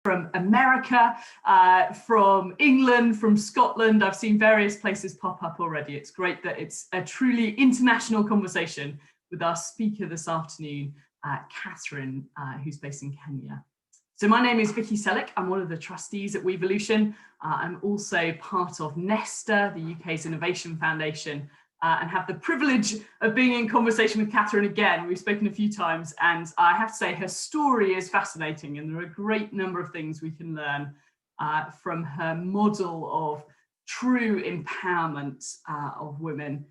from America, from England, from Scotland. I've seen various places pop up already. It's great that it's a truly international conversation with our speaker this afternoon, Catherine, who's based in Kenya. So my name is Vicki Sellick. I'm one of the trustees at WEvolution. I'm also part of Nesta, the UK's Innovation Foundation, and have the privilege of being in conversation with Catherine again. We've spoken a few times, and I have to say her story is fascinating, and there are a great number of things we can learn from her model of true empowerment of women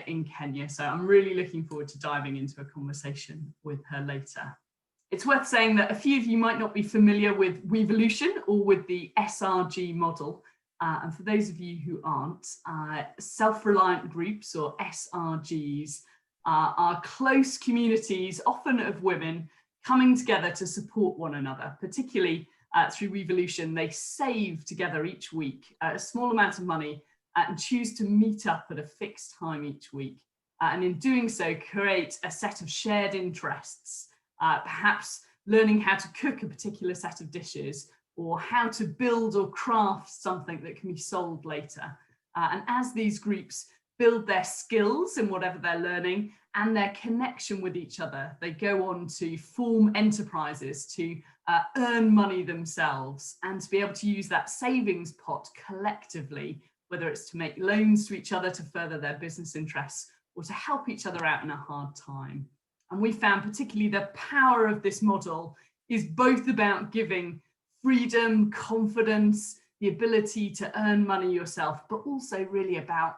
in Kenya. So I'm really looking forward to diving into a conversation with her later. It's worth saying that a few of you might not be familiar with WEvolution or with the SRG model. And for those of you who aren't, self-reliant groups, or SRGs, are close communities, often of women, coming together to support one another. Particularly through WEvolution, they save together each week a small amount of money and choose to meet up at a fixed time each week. And in doing so, create a set of shared interests, perhaps learning how to cook a particular set of dishes, or how to build or craft something that can be sold later. And as these groups build their skills in whatever they're learning and their connection with each other, they go on to form enterprises, to earn money themselves, and to be able to use that savings pot collectively, whether it's to make loans to each other to further their business interests, or to help each other out in a hard time. And we found particularly the power of this model is both about giving freedom, confidence, the ability to earn money yourself, but also really about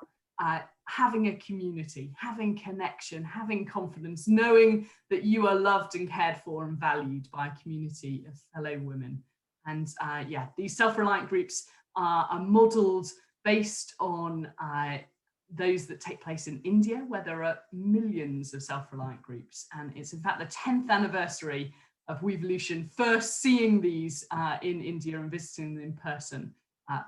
having a community, having connection, having confidence, knowing that you are loved and cared for and valued by a community of fellow women. And yeah, these self-reliant groups are modeled based on those that take place in India, where there are millions of self-reliant groups. And it's in fact the 10th anniversary of WEvolution first seeing these in India and visiting them in person.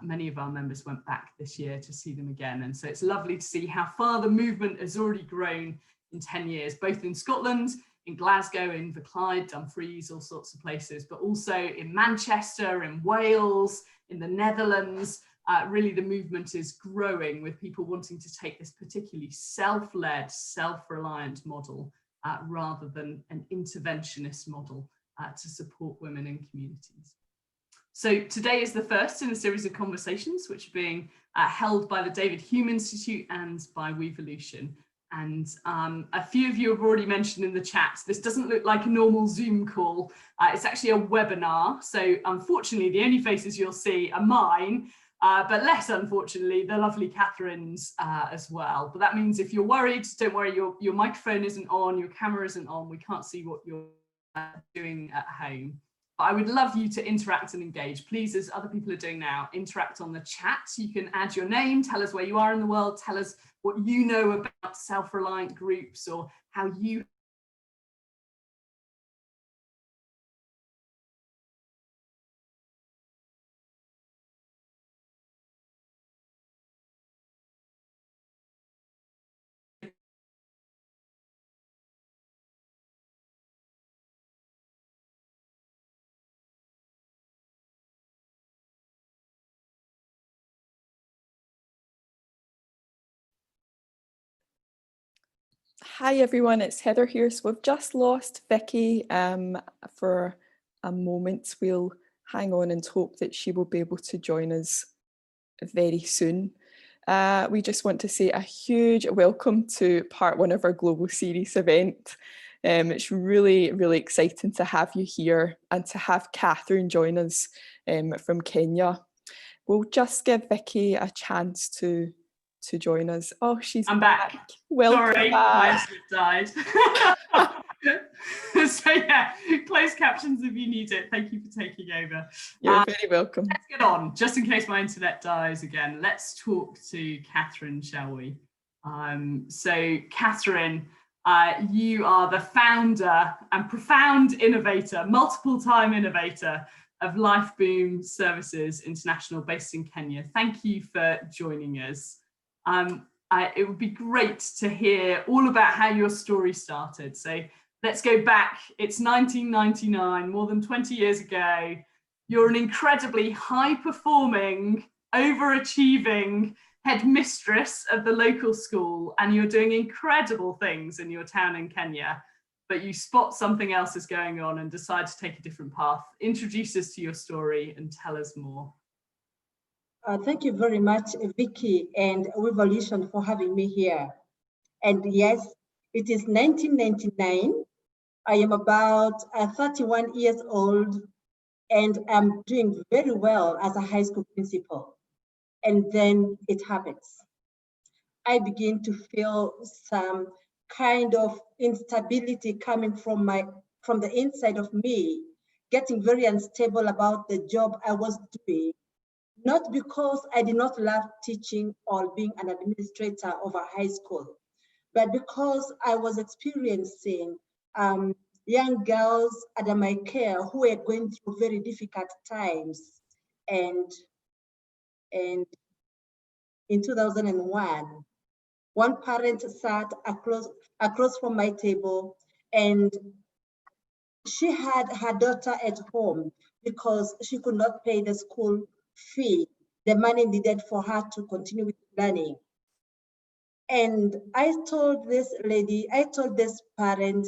Many of our members went back this year to see them again. And so it's lovely to see how far the movement has already grown in 10 years, both in Scotland, in Glasgow, in the Clyde, Dumfries, all sorts of places, but also in Manchester, in Wales, in the Netherlands. Really the movement is growing, with people wanting to take this particularly self-led, self-reliant model rather than an interventionist model to support women in communities. So today is the first in a series of conversations which are being held by the David Hume Institute and by WEvolution. And a few of you have already mentioned in the chat, this doesn't look like a normal Zoom call. It's actually a webinar. So unfortunately, the only faces you'll see are mine, but less unfortunately, the lovely Catherine's as well. But that means if you're worried, don't worry, your microphone isn't on, your camera isn't on, we can't see what you're doing at home. But I would love you to interact and engage. Please, as other people are doing now, interact on the chat. You can add your name, tell us where you are in the world, tell us what you know about self-reliant groups or how you Hi everyone, it's Heather here. So we've just lost Vicki for a moment. We'll hang on and hope that she will be able to join us very soon. We just want to say a huge welcome to part one of our Global Series event. It's really, really exciting to have you here and to have Catherine join us from Kenya. We'll just give Vicki a chance to join us. Oh, I'm back. Welcome. Sorry, my slip died. So yeah, closed captions if you need it. Thank you for taking over. You're very welcome. Let's get on, just in case my internet dies again. Let's talk to Catherine, shall we? So Catherine, you are the founder and profound innovator, multiple time innovator of Life Boom Services International based in Kenya. Thank you for joining us. It would be great to hear all about how your story started. So let's go back. It's 1999, more than 20 years ago. You're an incredibly high-performing, overachieving headmistress of the local school, and you're doing incredible things in your town in Kenya, but you spot something else is going on and decide to take a different path. Introduce us to your story and tell us more. Thank you very much, Vicki and WEvolution, for having me here. And yes, it is 1999. I am about 31 years old, and I'm doing very well as a high school principal. And then it happens. I begin to feel some kind of instability coming from the inside of me, getting very unstable about the job I was doing, not because I did not love teaching or being an administrator of a high school, but because I was experiencing young girls under my care who were going through very difficult times. And in 2001, one parent sat across from my table, and she had her daughter at home because she could not pay the school fee, the money needed for her to continue with learning. And I told this parent,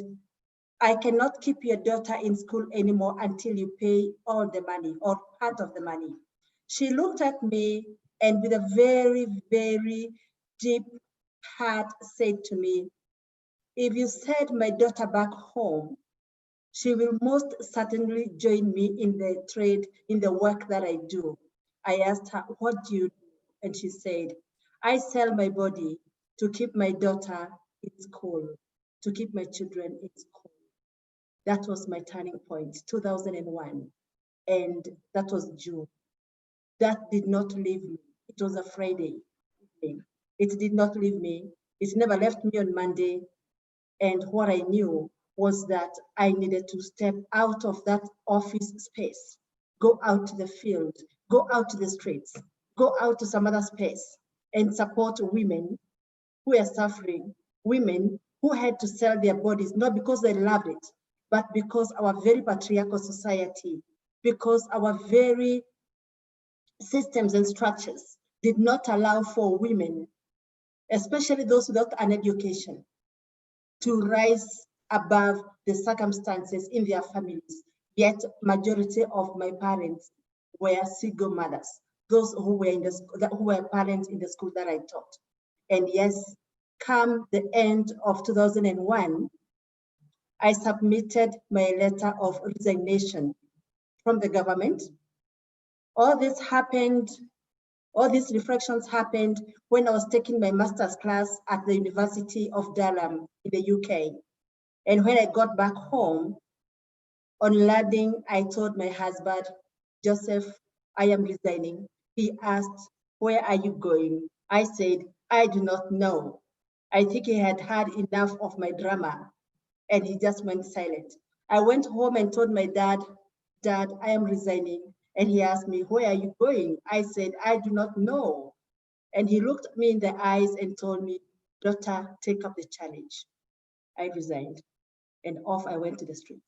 I cannot keep your daughter in school anymore until you pay all the money or part of the money. She looked at me and with a very, very deep heart said to me, if you send my daughter back home, she will most certainly join me in the trade, in the work that I do. I asked her, what do you do? And she said, I sell my body to keep my daughter in school, to keep my children in school. That was my turning point, 2001. And that was June. That did not leave me. It was a Friday evening. It did not leave me. It never left me on Monday. And what I knew was that I needed to step out of that office space, go out to the field, go out to the streets, go out to some other space and support women who are suffering, women who had to sell their bodies, not because they loved it, but because our very patriarchal society, because our very systems and structures did not allow for women, especially those without an education, to rise above the circumstances in their families. Yet majority of my parents were single mothers, those who were parents in the school that I taught. And yes, come the end of 2001, I submitted my letter of resignation from the government. All this happened, all these reflections happened when I was taking my master's class at the University of Durham in the UK. And when I got back home, on landing, I told my husband, Joseph, I am resigning. He asked, where are you going? I said, I do not know. I think he had had enough of my drama, and he just went silent. I went home and told my dad, Dad, I am resigning. And he asked me, where are you going? I said, I do not know. And he looked me in the eyes and told me, daughter, take up the challenge. I resigned, and off I went to the streets.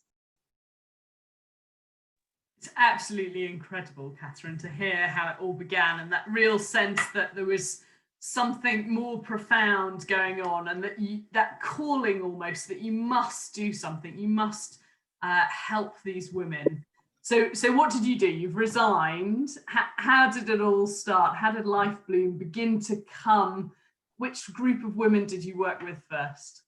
It's absolutely incredible, Catherine, to hear how it all began and that real sense that there was something more profound going on, and that that calling almost that you must do something, you must help these women. So what did you do? You've resigned. How did it all start? How did Life Bloom begin to come? Which group of women did you work with first?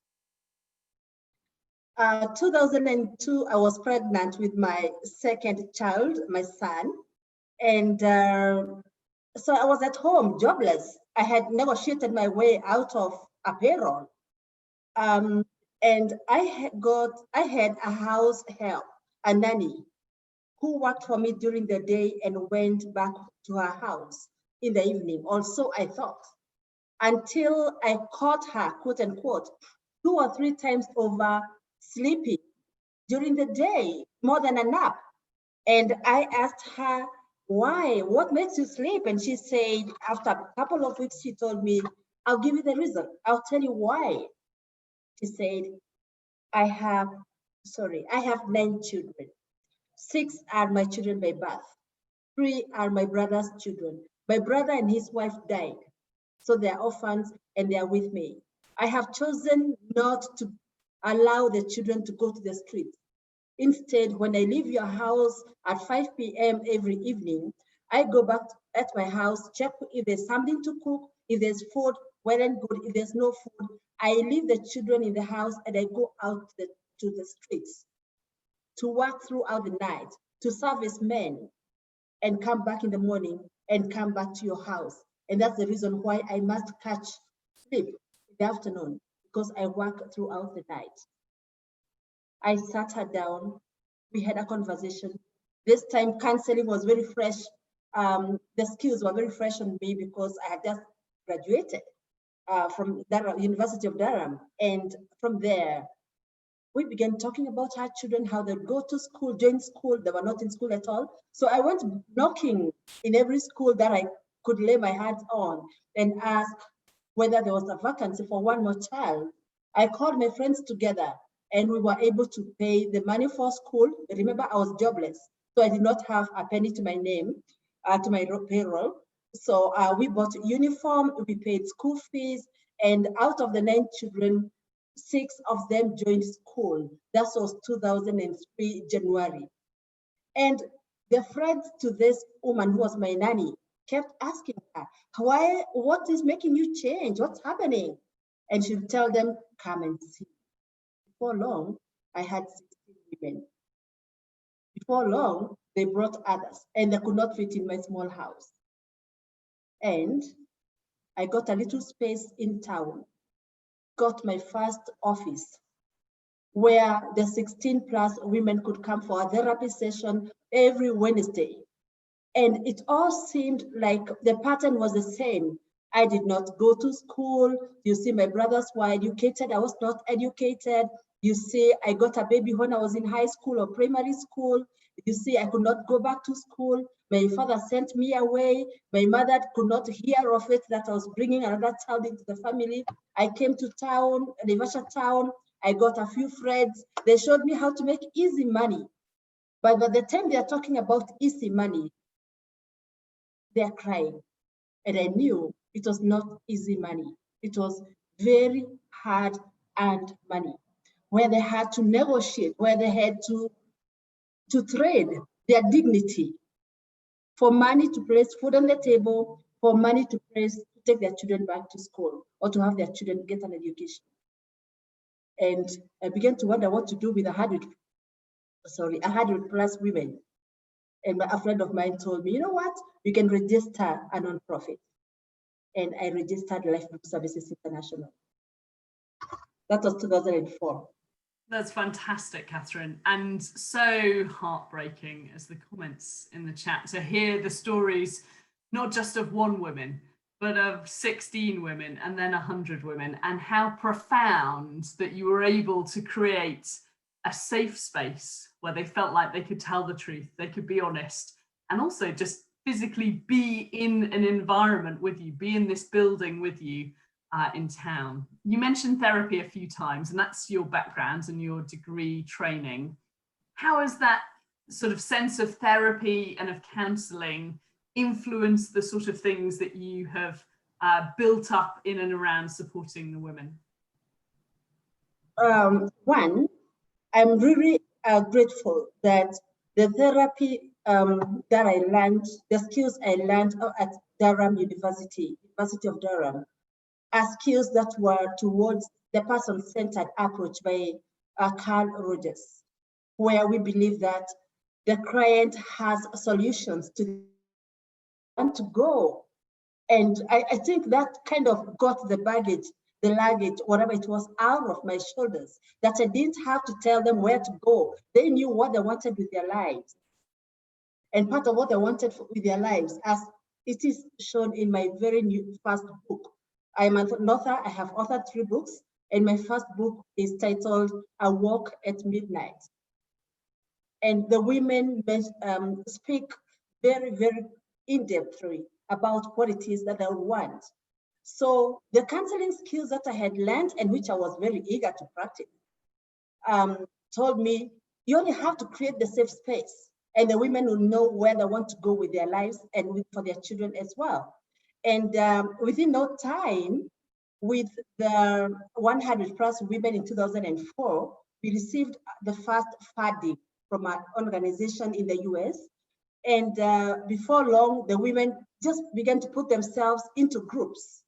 2002, I was pregnant with my second child, my son. And so I was at home, jobless. I had negotiated my way out of a payroll. And I had a house help, a nanny, who worked for me during the day and went back to her house in the evening. Also, I thought, until I caught her, quote unquote, 2 or 3 times over sleeping during the day, more than a nap. And I asked her, why? What makes you sleep? And she said, after a couple of weeks, she told me, I'll give you the reason. I'll tell you why. She said, I have 9 children. 6 are my children by birth. 3 are my brother's children. My brother and his wife died, so they are orphans and they are with me. I have chosen not to allow the children to go to the streets. Instead, when I leave your house at 5 p.m. every evening, I go back at my house, check if there's something to cook, if there's food, well and good. If there's no food, I leave the children in the house and I go out to the streets to work throughout the night, to service men, and come back in the morning and come back to your house. And that's the reason why I must catch sleep in the afternoon, because I work throughout the night. I sat her down, we had a conversation. This time counseling was very fresh. The skills were very fresh on me because I had just graduated from Durham, University of Durham. And from there, we began talking about our children, how they go to school, join school. They were not in school at all. So I went knocking in every school that I could lay my hands on and ask whether there was a vacancy for one more child. I called my friends together and we were able to pay the money for school. Remember, I was jobless, so I did not have a penny to my name, to my payroll. So we bought uniform, we paid school fees, and out of the 9 children, 6 of them joined school. That was 2003, January. And the friends to this woman who was my nanny kept asking her, what is making you change? What's happening? And she'd tell them, come and see. Before long, I had 16 women. Before long, they brought others and they could not fit in my small house. And I got a little space in town, got my first office where the 16 plus women could come for a therapy session every Wednesday. And it all seemed like the pattern was the same. I did not go to school. You see, my brothers were educated. I was not educated. You see, I got a baby when I was in high school or primary school. You see, I could not go back to school. My father sent me away. My mother could not hear of it, that I was bringing another child into the family. I came to town, Naivasha town. I got a few friends. They showed me how to make easy money. But by the time they are talking about easy money, they are crying. And I knew it was not easy money. It was very hard earned money, where they had to negotiate, where they had to trade their dignity for money to place food on the table, for money to take their children back to school or to have their children get an education. And I began to wonder what to do with 100 plus women. And a friend of mine told me, you know what? You can register a nonprofit. And I registered Life Group Services International. That was 2004. That's fantastic, Catherine, and so heartbreaking as the comments in the chat to hear the stories, not just of one woman, but of 16 women and then 100 women, and how profound that you were able to create a safe space where they felt like they could tell the truth, they could be honest, and also just physically be in an environment with you, be in this building with you in town. You mentioned therapy a few times, and that's your background and your degree training. How has that sort of sense of therapy and of counselling influenced the sort of things that you have built up in and around supporting the women? One, I'm really grateful that the therapy that I learned, the skills I learned at Durham University of Durham, are skills that were towards the person-centered approach by Carl Rogers, where we believe that the client has solutions to want to go. And I think that kind of got the baggage, the luggage, whatever it was, out of my shoulders, that I didn't have to tell them where to go. They knew what they wanted with their lives. And part of what they wanted with their lives, as it is shown in my very new first book. I am an author, I have authored 3 books, and my first book is titled A Walk at Midnight. And the women speak very, very in-depthly about what it is that they want. So the counseling skills that I had learned and which I was very eager to practice told me You only have to create the safe space, and the women will know where they want to go with their lives and for their children as well. And within no time, with the 100 plus women in 2004, we received the first funding from an organization in the US. And before long, the women just began to put themselves into groups.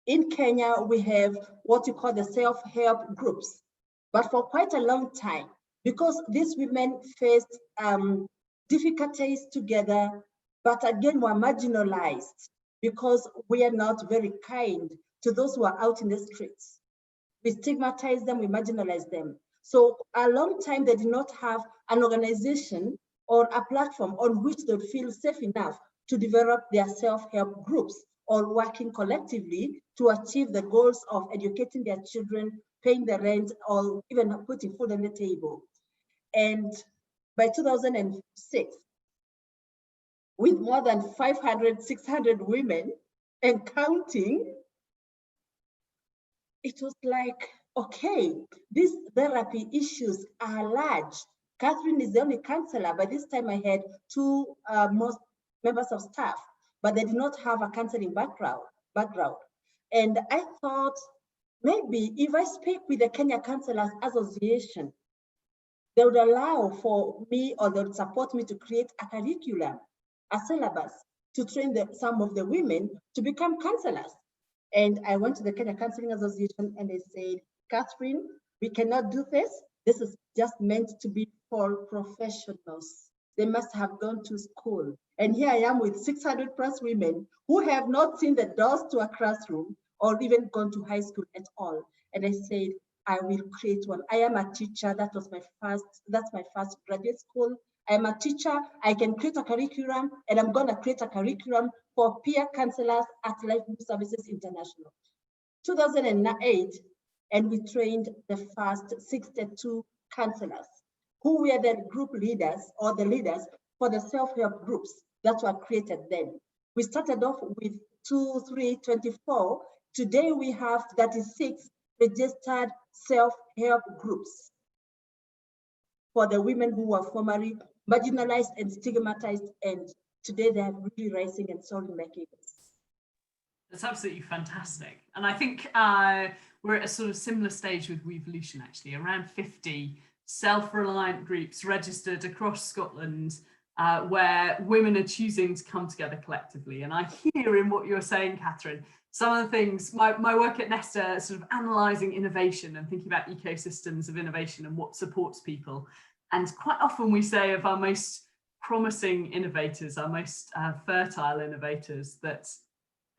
In Kenya, we have what you call the self-help groups. But for quite a long time, because these women faced difficulties together, but again were marginalized because we are not very kind to those who are out in the streets. We stigmatize them, we marginalize them. So a long time they did not have an organization or a platform on which they would feel safe enough to develop their self-help groups or working collectively to achieve the goals of educating their children, paying the rent, or even putting food on the table. And by 2006, with more than 500, 600 women and counting, it was like, okay, these therapy issues are large. Catherine is the only counselor. By this time I had two most members of staff, but they did not have a counseling background. And I thought, maybe if I speak with the Kenya Counselors Association, they would allow for me, or they would support me to create a curriculum, a syllabus, to train some of the women to become counselors. And I went to the Kenya Counseling Association and they said, Catherine, we cannot do this. This is just meant to be for professionals. They must have gone to school. And here I am with 600 plus women who have not seen the doors to a classroom or even gone to high school at all. And I said, I will create one. I am a teacher. That's my first graduate school. I'm a teacher. I can create a curriculum, and I'm going to create a curriculum for peer counselors at Life Services International. 2008, and we trained the first 62 counselors who were the group leaders or the leaders for the self-help groups that were created then. We started off with 2, 3, 24. Today we have 36 registered self-help groups for the women who were formerly marginalized and stigmatized, and today they are really rising and soaring like eagles. That's absolutely fantastic. And I think we're at a sort of similar stage with WEvolution, actually, around 50 self-reliant groups registered across Scotland where women are choosing to come together collectively. And I hear in what you're saying, Catherine, some of the things, my work at Nesta, sort of analysing innovation and thinking about ecosystems of innovation and what supports people. And quite often we say of our most promising innovators, our most fertile innovators, that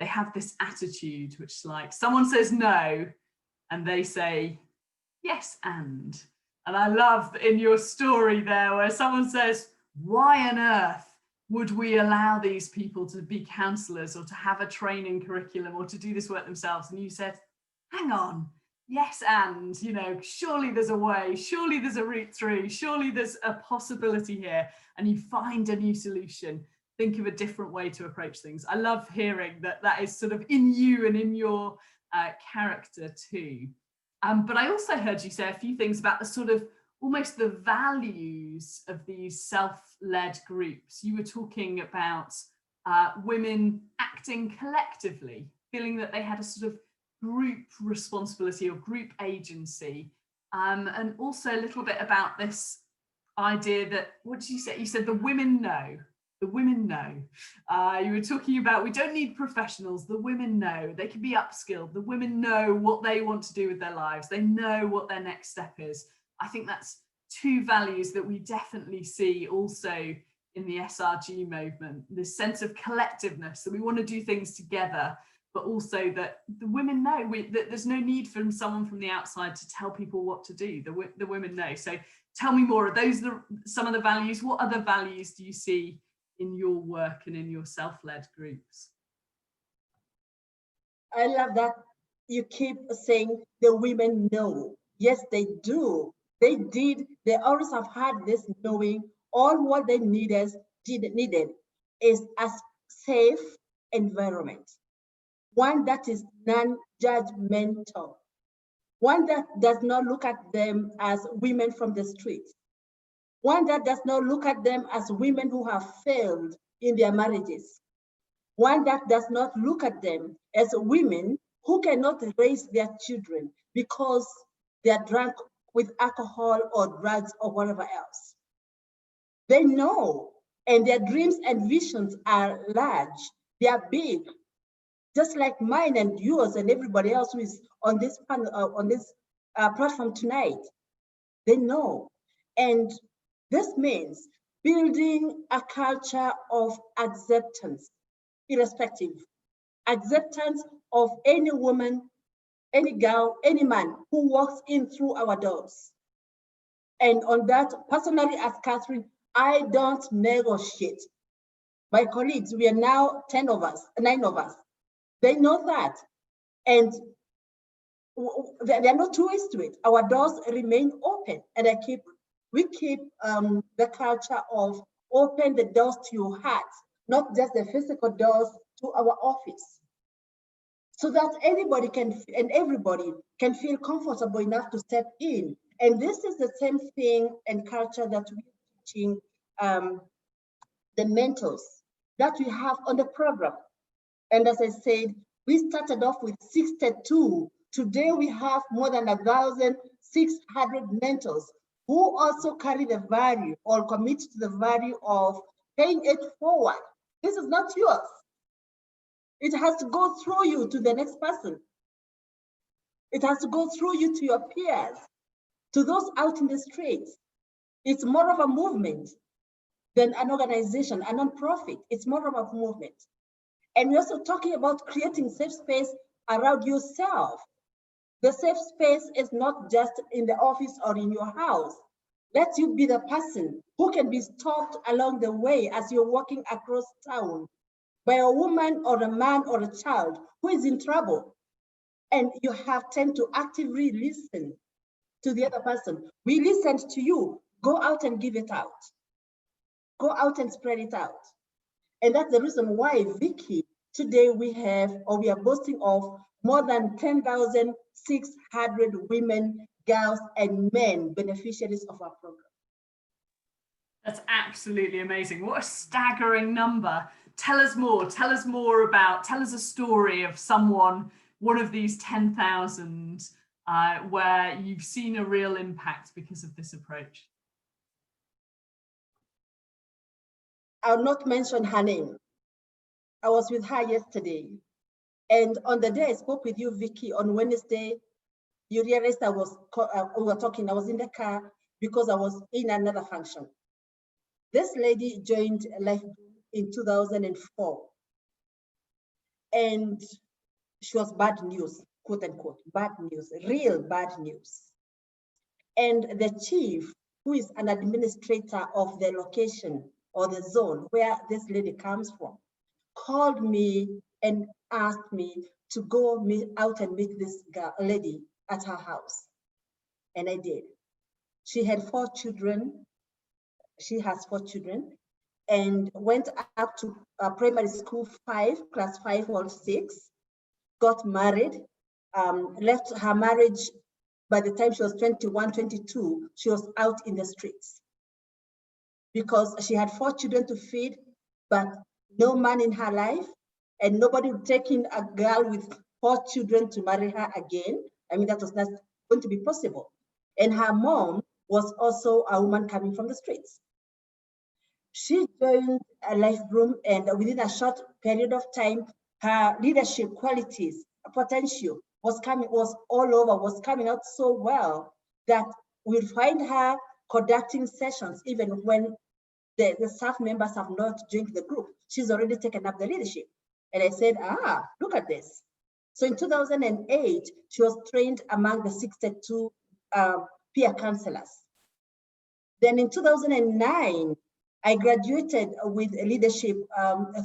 they have this attitude, which is like someone says no, and they say yes and. And I love in your story there where someone says, why on earth would we allow these people to be counsellors or to have a training curriculum or to do this work themselves? And you said, hang on, yes and, you know, surely there's a way, surely there's a route through, surely there's a possibility here, and you find a new solution, think of a different way to approach things. I love hearing that that is sort of in you and in your character too. But I also heard you say a few things about the sort of almost the values of these self-led groups. You were talking about women acting collectively, feeling that they had a sort of group responsibility or group agency, and also a little bit about this idea that, what did you say? You said the women know. The women know. You were talking about we don't need professionals. The women know. They can be upskilled. The women know what they want to do with their lives. They know what their next step is. I think that's two values that we definitely see also in the SRG movement, this sense of collectiveness, that we want to do things together, but also that the women know that there's no need for someone from the outside to tell people what to do. The women know. So tell me more. Are those some of the values? What other values do you see in your work and in your self-led groups? I love that you keep saying the women know. Yes, they do. They did. They always have had this knowing. All what they needed is a safe environment, one that is non-judgmental, one that does not look at them as women from the streets, one that does not look at them as women who have failed in their marriages, one that does not look at them as women who cannot raise their children because they are drunk with alcohol or drugs or whatever else. They know, and their dreams and visions are large, they are big, just like mine and yours and everybody else who is on this panel, on this platform tonight. They know, and this means building a culture of acceptance, irrespective, acceptance of any woman, any girl, any man who walks in through our doors. And on that, personally, as Catherine, I don't negotiate. My colleagues, we are now 10 of us, 9 of us. They know that. And there are no two ways to it. Our doors remain open, and we keep the culture of open the doors to your heart, not just the physical doors to our office, so that anybody can and everybody can feel comfortable enough to step in. And this is the same thing and culture that we're teaching the mentors that we have on the program. And as I said, we started off with 62. Today we have more than 1,600 mentors who also carry the value or commit to the value of paying it forward. This is not yours. It has to go through you to the next person. It has to go through you to your peers, to those out in the streets. It's more of a movement than an organization, a non-profit. It's more of a movement. And we're also talking about creating safe space around yourself. The safe space is not just in the office or in your house. Let you be the person who can be stopped along the way as you're walking across town by a woman or a man or a child who is in trouble. And you have time to actively listen to the other person. We listened to you. Go out and give it out. Go out and spread it out. And that's the reason why, Vicki, today we are boasting of more than 10,600 women, girls, and men beneficiaries of our program. That's absolutely amazing. What a staggering number. Tell us more. Tell us a story of someone, one of these 10,000, where you've seen a real impact because of this approach. I'll not mention her name. I was with her yesterday. And on the day I spoke with you, Vicki, on Wednesday, you realized we were talking, I was in the car because I was in another function. This lady joined Life in 2004. And she was bad news, quote unquote, bad news, real bad news. And the chief, who is an administrator of the location or the zone where this lady comes from, called me and asked me to go out and meet this lady at her house. And I did. She had 4 children. She has 4 children, and went up to primary school 5, class 5 or 6, got married, left her marriage. By the time she was 21, 22, she was out in the streets because she had 4 children to feed, but no man in her life, and nobody would take in a girl with 4 children to marry her again. I mean, that was not going to be possible. And her mom was also a woman coming from the streets. She joined a Life Room, and within a short period of time, her leadership qualities, potential was coming out so well that we'll find her conducting sessions even when the staff members have not joined the group. She's already taken up the leadership. And I said, look at this. So in 2008, she was trained among the 62 peer counselors. Then in 2009, I graduated with leadership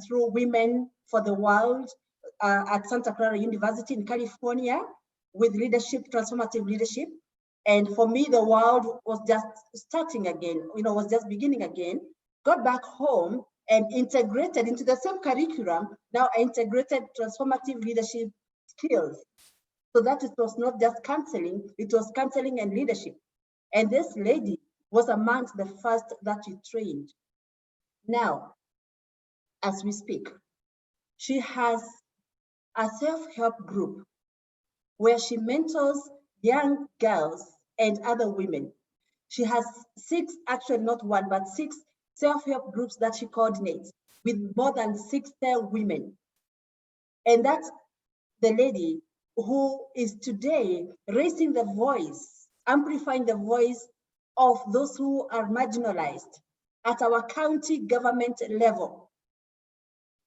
through Women for the World at Santa Clara University in California with leadership, transformative leadership. And for me, the world was just starting again, was just beginning again. Got back home and integrated into the same curriculum. Now I integrated transformative leadership skills. So that it was not just counseling, it was counseling and leadership. And this lady was amongst the first that we trained. Now, as we speak, she has a self-help group where she mentors young girls and other women. She has 6, actually not 1, but 6 self-help groups that she coordinates with more than 60 women. And that's the lady who is today raising the voice, amplifying the voice of those who are marginalized at our county government level.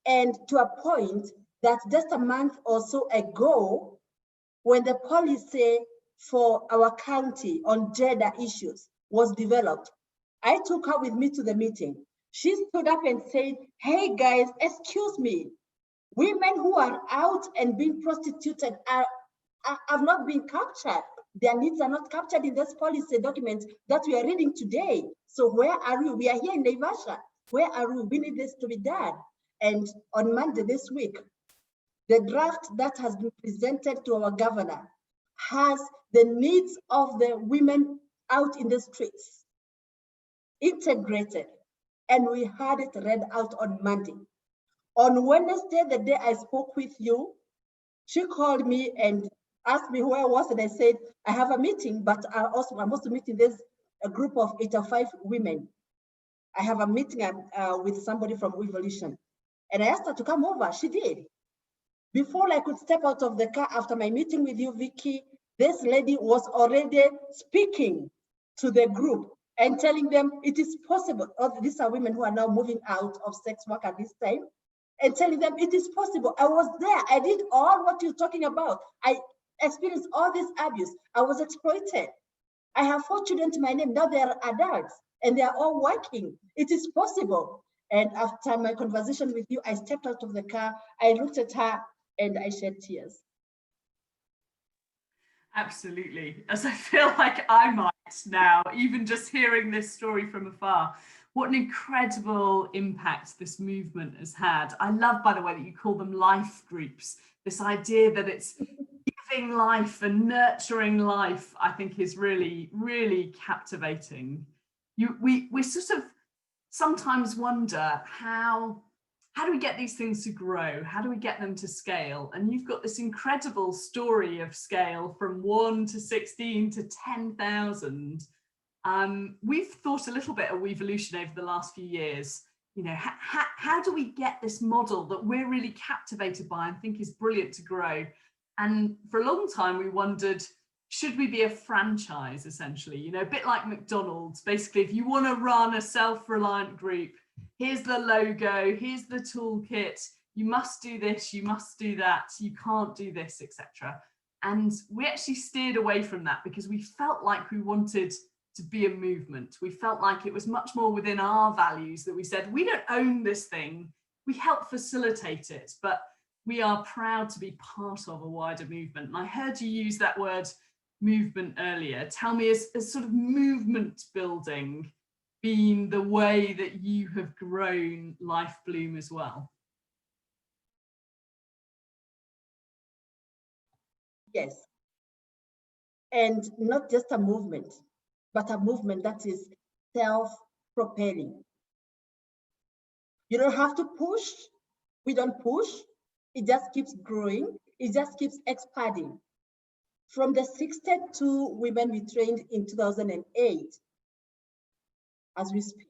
And to a point that just a month or so ago, when the policy for our county on gender issues was developed, I took her with me to the meeting. She stood up and said, hey guys, excuse me, women who are out and being prostituted have not been captured. Their needs are not captured in this policy document that we are reading today. So where are you? We are here in Naivasha. Where are you? We need this to be done. And on Monday this week, the draft that has been presented to our governor has the needs of the women out in the streets integrated. And we had it read out on Monday. On Wednesday, the day I spoke with you, she called me and asked me who I was, and I said, I have a meeting, but I'm also meeting this a group of 8 or 5 women. I have a meeting with somebody from WEvolution. And I asked her to come over. She did. Before I could step out of the car after my meeting with you, Vicki, this lady was already speaking to the group and telling them it is possible. These are women who are now moving out of sex work at this time, and telling them it is possible. I was there. I did all what you're talking about. I experienced all this abuse. I was exploited. I have 4 children to my name. Now they are adults and they are all working. It is possible. And after my conversation with you, I stepped out of the car. I looked at her and I shed tears. Absolutely, as I feel like I might now, even just hearing this story from afar. What an incredible impact this movement has had. I love, by the way, that you call them life groups. This idea that it's giving life and nurturing life, I think is really, really captivating. We sort of sometimes wonder how do we get these things to grow? How do we get them to scale? And you've got this incredible story of scale from 1 to 16 to 10,000. We've thought a little bit of WEvolution over the last few years. You know, how do we get this model that we're really captivated by and think is brilliant to grow? And for a long time, we wondered, should we be a franchise, essentially? You know, a bit like McDonald's. Basically, if you want to run a self-reliant group, here's the logo, here's the toolkit, you must do this, you must do that, you can't do this, etc. And we actually steered away from that because we felt like we wanted to be a movement. We felt like it was much more within our values that we said, we don't own this thing, we help facilitate it, but we are proud to be part of a wider movement. And I heard you use that word movement earlier. Tell me, as sort of movement building been the way that you have grown Life Bloom as well? Yes. And not just a movement, but a movement that is self-propelling. You don't have to push. We don't push. It just keeps growing. It just keeps expanding. From the 62 women we trained in 2008, as we speak,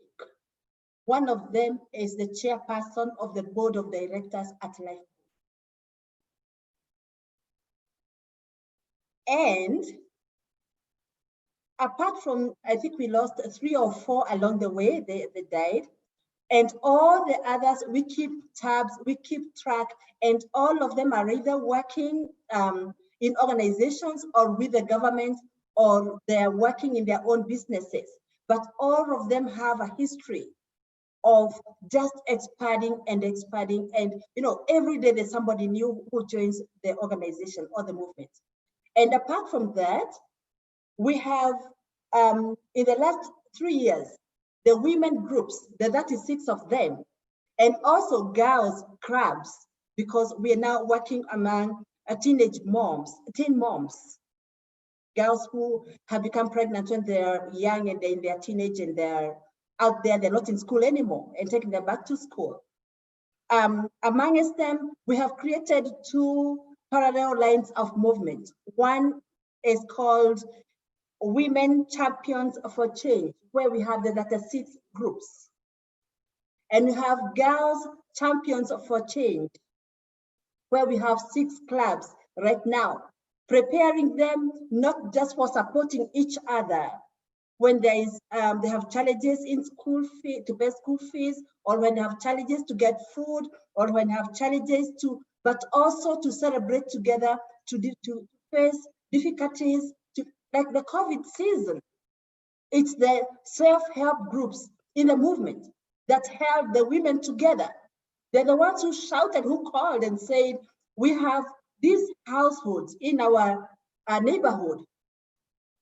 one of them is the chairperson of the board of directors at Life. And apart from, I think we lost 3 or 4 along the way, they died. And all the others, we keep tabs, we keep track, and all of them are either working in organizations or with the government, or they're working in their own businesses. But all of them have a history of just expanding and expanding. And, you know, every day there's somebody new who joins the organization or the movement. And apart from that, we have, in the last 3 years, the women groups, the 36 of them, and also girls clubs, because we are now working among teen moms. girls who have become pregnant when they're young and they're in their teenage and they're out there, they're not in school anymore, and taking them back to school. Amongst them, we have created 2 parallel lines of movement. One is called Women Champions for Change, where we have the 36 groups. And we have Girls Champions for Change, where we have 6 clubs right now, preparing them not just for supporting each other when there is they have challenges in school fee to pay school fees, or when they have challenges to get food, or when they have challenges to, but also to celebrate together, to face difficulties, to, like the COVID season. It's the self-help groups in the movement that held the women together. They're the ones who shouted, who called and said, we have these households in our neighborhood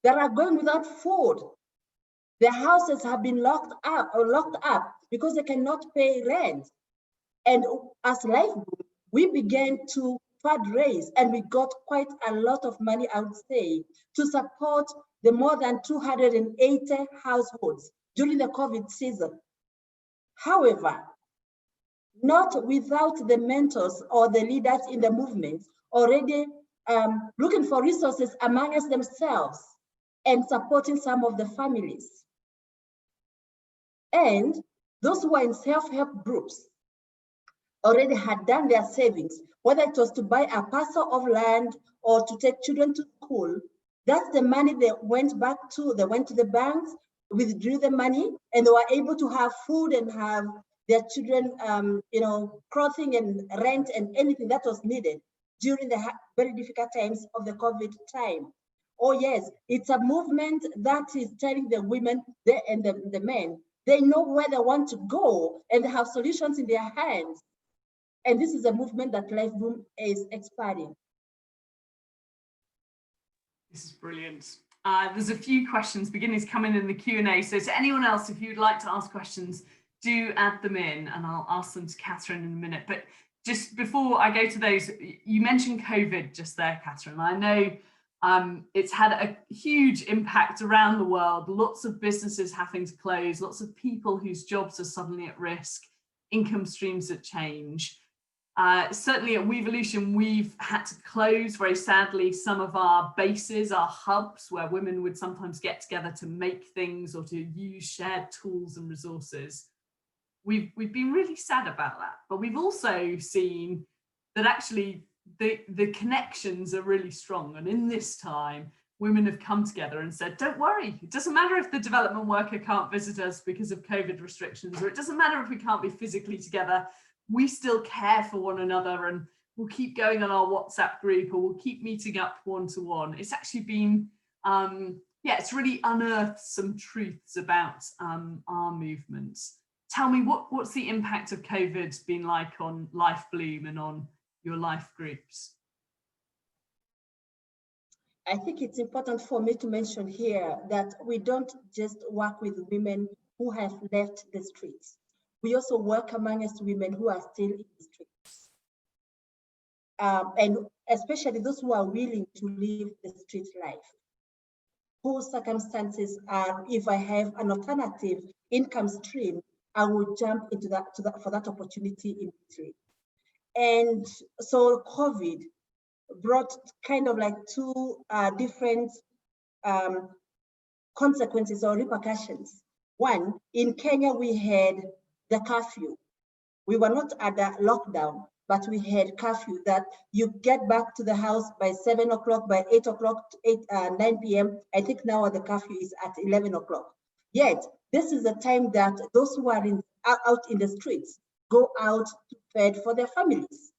that are going without food. Their houses have been locked up because they cannot pay rent. And as Life Group, we began to fundraise, and we got quite a lot of money, I would say, to support the more than 280 households during the COVID season. However, not without the mentors or the leaders in the movement already looking for resources amongst themselves and supporting some of the families. And those who are in self-help groups already had done their savings, whether it was to buy a parcel of land or to take children to school. That's the money they went back to. They went to the banks, withdrew the money, and they were able to have food and have their children, clothing and rent and anything that was needed during the very difficult times of the COVID time. Oh yes, it's a movement that is telling the women and the men, they know where they want to go and they have solutions in their hands. And this is a movement that Life Boom is expanding. This is brilliant. There's a few questions beginning to come in the Q&A. So to anyone else, if you'd like to ask questions, do add them in and I'll ask them to Catherine in a minute. But just before I go to those, you mentioned COVID just there, Catherine. I know it's had a huge impact around the world, lots of businesses having to close, lots of people whose jobs are suddenly at risk, income streams that change. Certainly at WEvolution, we've had to close, very sadly, some of our bases, our hubs, where women would sometimes get together to make things or to use shared tools and resources. We've been really sad about that, but we've also seen that actually the connections are really strong. And in this time, women have come together and said, don't worry, it doesn't matter if the development worker can't visit us because of COVID restrictions, or it doesn't matter if we can't be physically together, we still care for one another and we'll keep going on our WhatsApp group or we'll keep meeting up one-to-one. It's actually been, it's really unearthed some truths about our movements. Tell me, what's the impact of COVID been like on Life Bloom and on your life groups? I think it's important for me to mention here that we don't just work with women who have left the streets. We also work amongst women who are still in the streets. And especially those who are willing to live the street life, whose circumstances are, if I have an alternative income stream, I will jump into that for that opportunity immediately. And so COVID brought kind of like 2 different consequences or repercussions. One, in Kenya, we had the curfew. We were not at the lockdown, but we had curfew that you get back to the house by 7 o'clock, by 8 o'clock, 9 p.m. I think now the curfew is at 11 o'clock. Yet, this is the time that those who are out in the streets go out to fend for their families.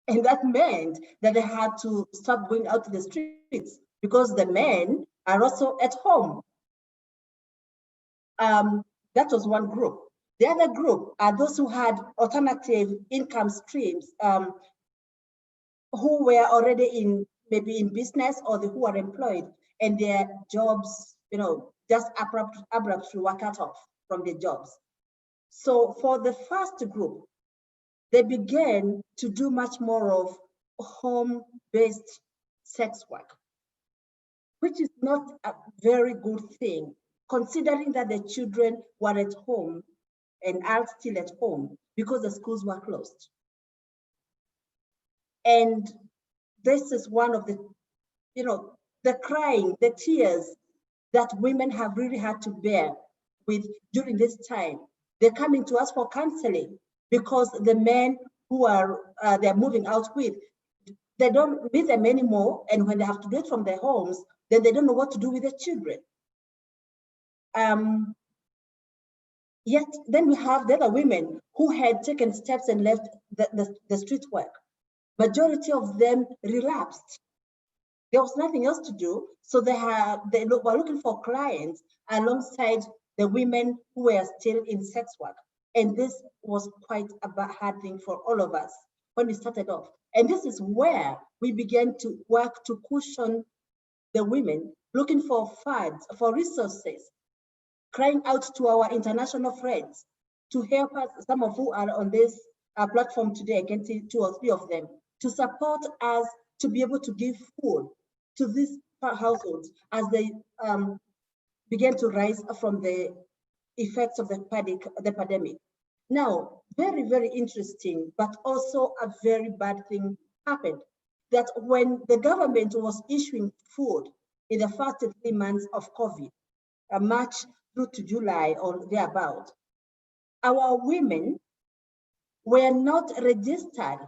And that meant that they had to stop going out to the streets because the men are also at home. That was one group. The other group are those who had alternative income streams, who were already maybe in business or who are employed and their jobs, just abruptly were cut off from their jobs. So for the first group, they began to do much more of home-based sex work. which is not a very good thing, considering that the children were at home and are still at home because the schools were closed. And this is one of the, the crying, the tears that women have really had to bear with during this time. They're coming to us for counseling because the men who are they're moving out with, they don't meet them anymore. And when they have to do it from their homes, then they don't know what to do with their children. Yet then we have the other women who had taken steps and left the street work. Majority of them relapsed. There was nothing else to do. So they were looking for clients alongside the women who were still in sex work. And this was quite a hard thing for all of us when we started off. And this is where we began to work to cushion the women, looking for funds, for resources, crying out to our international friends to help us, some of who are on this platform today, I can see 2 or 3 of them, to support us to be able to give food to these households as they began to rise from the effects of the pandemic. Now, very, very interesting, but also a very bad thing happened, that when the government was issuing food in the first 3 months of COVID, March through to July or thereabout, our women were not registered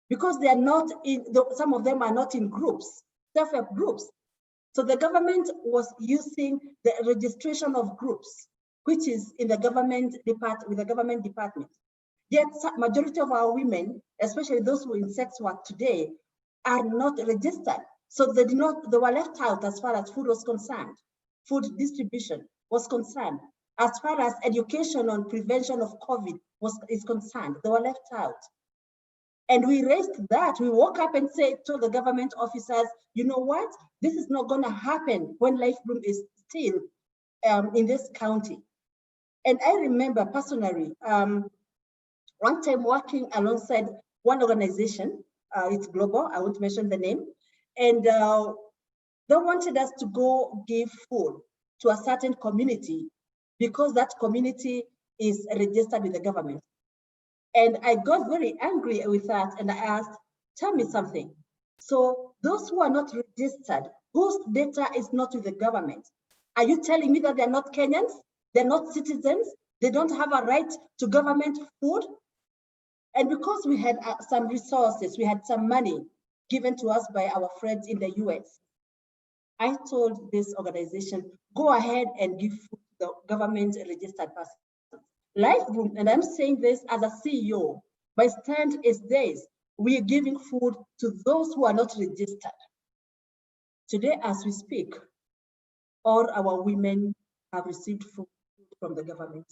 because they are not in, some of them are not in groups, self-help groups. So the government was using the registration of groups, which is in the government department, with the government department. Yet majority of our women, especially those who are in sex work today, are not registered. So they were left out as far as food was concerned, food distribution was concerned. As far as education on prevention of COVID is concerned, they were left out. And we raised that. We woke up and told the government officers, you know what? This is not going to happen when Life Bloom is still in this county. And I remember personally, one time working alongside one organization, it's global, I won't mention the name, and they wanted us to go give food to a certain community because that community is registered with the government. And I got very angry with that and I asked, tell me something. So those who are not registered, whose data is not with the government, are you telling me that they're not Kenyans? They're not citizens? They don't have a right to government food? And because we had some resources, we had some money given to us by our friends in the US, I told this organization, go ahead and give food to the government registered person. Life Bloom, and I'm saying this as a CEO, my stand is this: we are giving food to those who are not registered. Today, as we speak, all our women have received food from the government.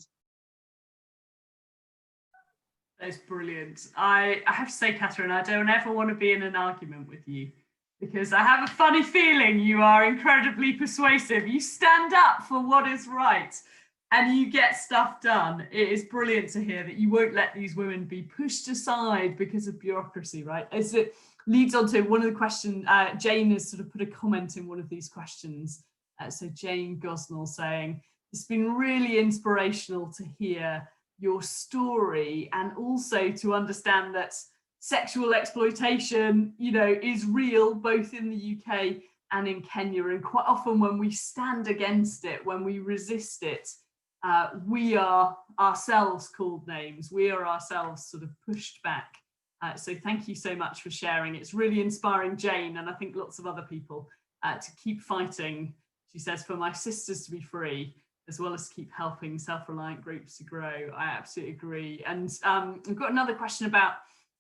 That's brilliant. I have to say, Catherine, I don't ever want to be in an argument with you because I have a funny feeling you are incredibly persuasive. You stand up for what is right and you get stuff done. It is brilliant to hear that you won't let these women be pushed aside because of bureaucracy, right? As it leads on to one of the questions, Jane has sort of put a comment in one of these questions. So Jane Gosnell saying, it's been really inspirational to hear your story and also to understand that sexual exploitation, is real both in the UK and in Kenya. And quite often when we stand against it, when we resist it, we are ourselves called names. We are ourselves sort of pushed back. So thank you so much for sharing. It's really inspiring, Jane, and I think lots of other people to keep fighting. She says, for my sisters to be free, as well as keep helping self-reliant groups to grow. I absolutely agree. And we've got another question about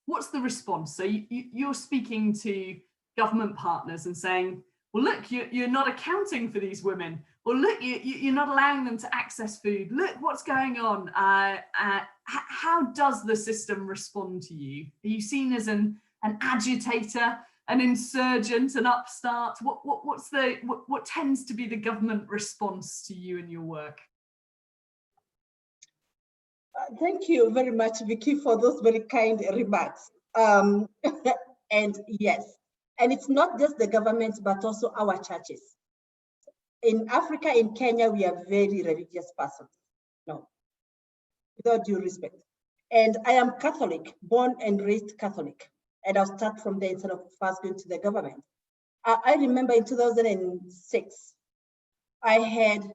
what's the response? So you're speaking to government partners and saying, well, look, you're not accounting for these women. Well, look, you're not allowing them to access food. Look what's going on. How does the system respond to you? Are you seen as an agitator, an insurgent, an upstart? What tends to be the government response to you and your work? Thank you very much, Vicki, for those very kind remarks. And yes, And it's not just the government, but also our churches. In Africa, in Kenya, we are very religious persons. No, without due respect. And I am Catholic, born and raised Catholic. And I'll start from there instead of first going to the government. I remember in 2006, I had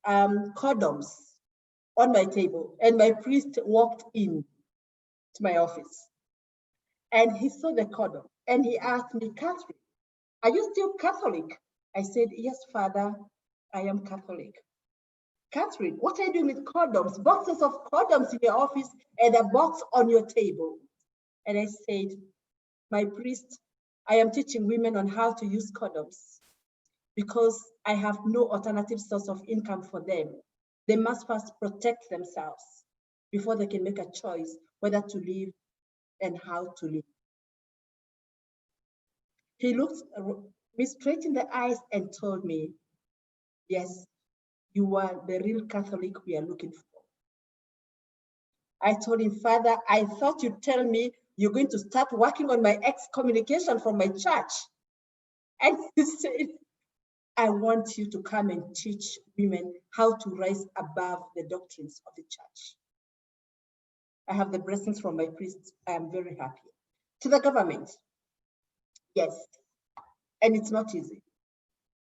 condoms on my table, and my priest walked in to my office. And he saw the condom, and he asked me, Catherine, are you still Catholic? I said, yes, Father, I am Catholic. Catherine, what are you doing with condoms? Boxes of condoms in your office and a box on your table. And I said, my priest, I am teaching women on how to use condoms because I have no alternative source of income for them. They must first protect themselves before they can make a choice whether to live and how to live. He looked me straight in the eyes and told me, yes, you are the real Catholic we are looking for. I told him, Father, I thought you'd tell me you're going to start working on my excommunication from my church. And he said, I want you to come and teach women how to rise above the doctrines of the church. I have the blessings from my priest. I am very happy. To the government, yes, and it's not easy.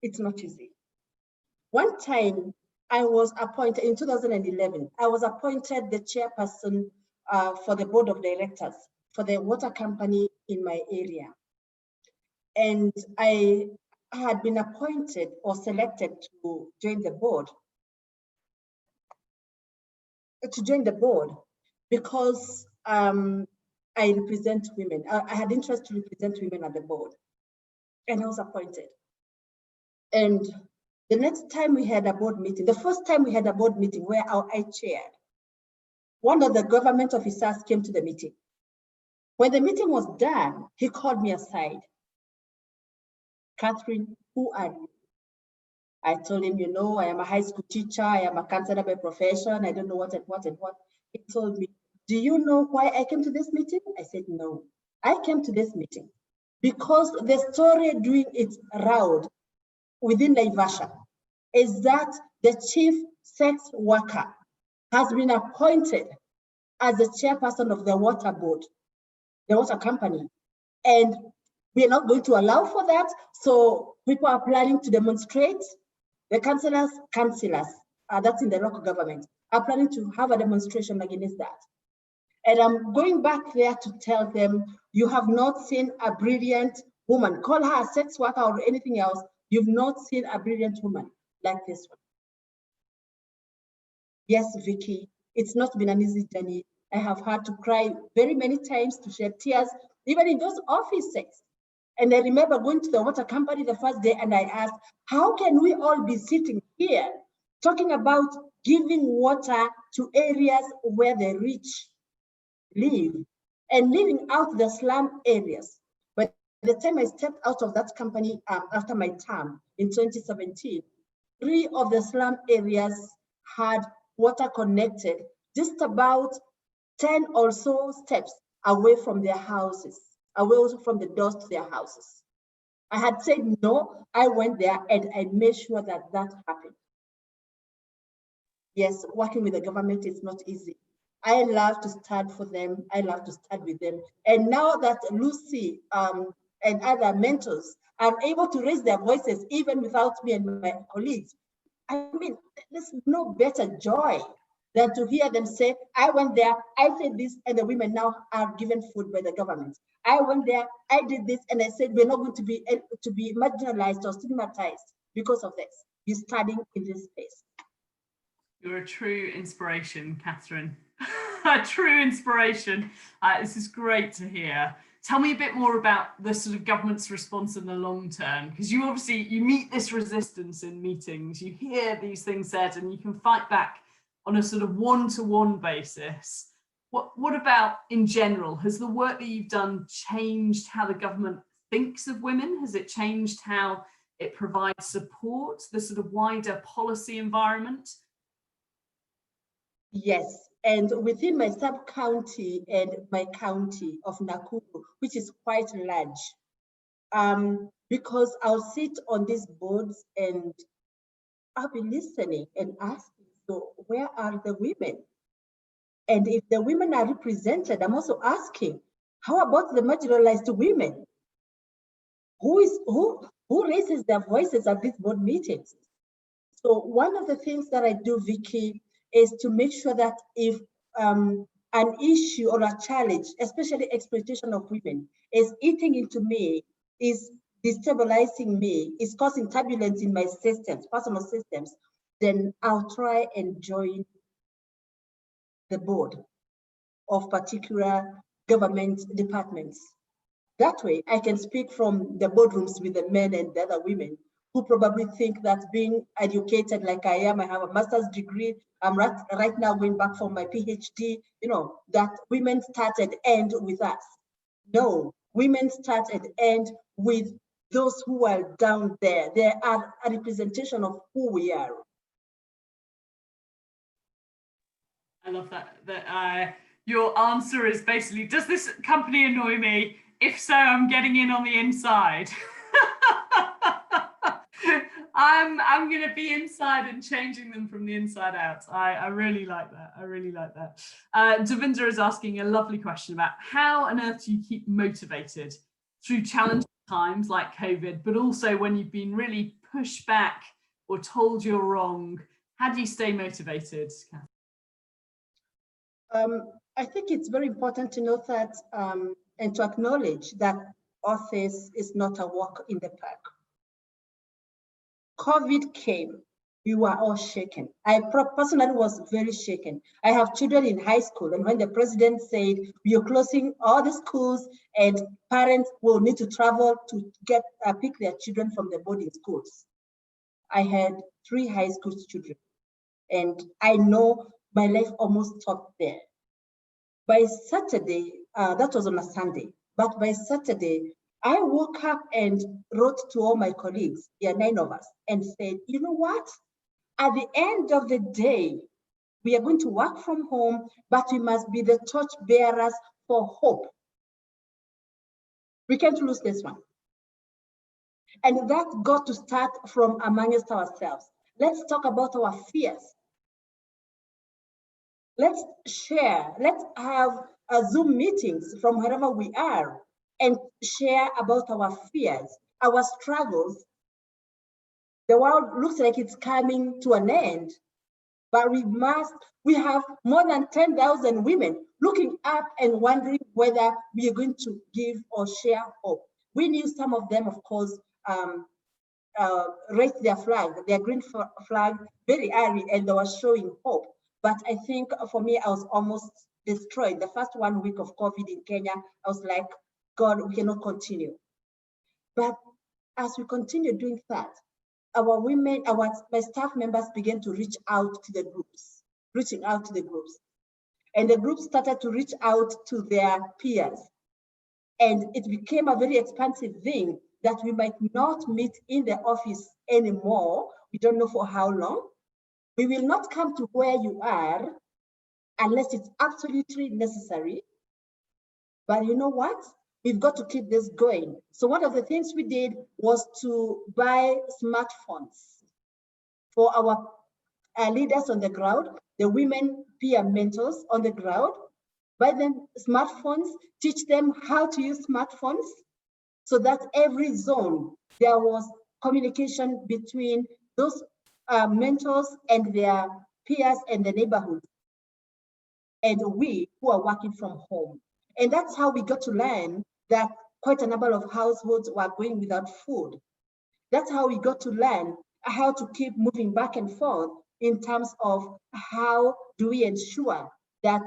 It's not easy. One time I was appointed, in 2011, I was appointed the chairperson for the board of directors for the water company in my area. And I had been appointed or selected to join the board. Because I represent women. I had interest to represent women at the board, and I was appointed. And the next time we had a board meeting, the first time we had a board meeting where I chaired, one of the government officers came to the meeting. When the meeting was done, he called me aside. Catherine, who are you? I told him, you know, I am a high school teacher. I am a counselor by profession. I don't know what and what and what. He told me, do you know why I came to this meeting? I said, no. I came to this meeting because the story doing its round within Naivasha is that the chief sex worker has been appointed as the chairperson of the water board, the water company. And we are not going to allow for that. So people are planning to demonstrate. The councillors, that's in the local government, are planning to have a demonstration against that. And I'm going back there to tell them, you have not seen a brilliant woman, call her a sex worker or anything else. You've not seen a brilliant woman like this one. Yes, Vicki, it's not been an easy journey. I have had to cry very many times, to shed tears, even in those offices. And I remember going to the water company the first day and I asked, how can we all be sitting here talking about giving water to areas where the rich live and leaving out the slum areas? But by the time I stepped out of that company after my term in 2017, 3 of the slum areas had water connected just about 10 or so steps away from their houses, away also from the doors to their houses. I had said no, I went there and I made sure that that happened. Yes, working with the government is not easy. I love to stand for them. I love to stand with them. And now that Lucy and other mentors are able to raise their voices even without me and my colleagues, I mean, there's no better joy than to hear them say, I went there, I said this, and the women now are given food by the government. I went there, I did this, and I said, we're not going to be marginalized or stigmatized because of this. You're studying in this space. You're a true inspiration, Catherine. A true inspiration. This is great to hear. Tell me a bit more about the sort of government's response in the long term, because you obviously, you meet this resistance in meetings, you hear these things said, and you can fight back on a sort of one-to-one basis. What about in general? Has the work that you've done changed how the government thinks of women? Has it changed how it provides support, the sort of wider policy environment? Yes, and within my sub-county and my county of Nakuru, which is quite large, because I'll sit on these boards and I'll be listening and asking, so where are the women? And if the women are represented, I'm also asking, how about the marginalized women? Who raises their voices at these board meetings? So one of the things that I do, Vicki, is to make sure that if an issue or a challenge, especially exploitation of women, is eating into me, is destabilizing me, is causing turbulence in my systems, personal systems, then I'll try and join the board of particular government departments. That way, I can speak from the boardrooms with the men and the other women who probably think that being educated like I am, I have a master's degree, I'm right now going back for my PhD, that women start and end with us. No, women start and end with those who are down there. They are a representation of who we are. I love that your answer is basically, does this company annoy me? If so, I'm getting in on the inside. I'm going to be inside and changing them from the inside out. I really like that. I really like that. Davinda is asking a lovely question about how on earth do you keep motivated through challenging times like COVID, but also when you've been really pushed back or told you're wrong. How do you stay motivated, Catherine? I think it's very important to note that and to acknowledge that office is not a walk in the park. COVID came, we were all shaken. I personally was very shaken. I have children in high school, and when the president said we are closing all the schools and parents will need to travel to get pick their children from the boarding schools, I had 3 high school children, and I know my life almost stopped there. By Saturday, that was on a Sunday, but by Saturday, I woke up and wrote to all my colleagues, there are 9 of us, and said, you know what? At the end of the day, we are going to work from home, but we must be the torch bearers for hope. We can't lose this one. And that got to start from amongst ourselves. Let's talk about our fears. Let's share, let's have Zoom meetings from wherever we are and share about our fears, our struggles. The world looks like it's coming to an end, but we have more than 10,000 women looking up and wondering whether we are going to give or share hope. We knew some of them, of course, raised their flag, their green flag very early, and they were showing hope. But I think for me, I was almost destroyed. The first 1 week of COVID in Kenya, I was like, God, we cannot continue. But as we continue doing that, my staff members began to reaching out to the groups. And the groups started to reach out to their peers. And it became a very expansive thing that we might not meet in the office anymore. We don't know for how long. We will not come to where you are unless it's absolutely necessary. But you know what? We've got to keep this going. So one of the things we did was to buy smartphones for our leaders on the ground, the women peer mentors on the ground, buy them smartphones, teach them how to use smartphones, so that every zone there was communication between those mentors and their peers and the neighborhood, and we who are working from home. And that's how we got to learn that quite a number of households were going without food. That's how we got to learn how to keep moving back and forth in terms of how do we ensure that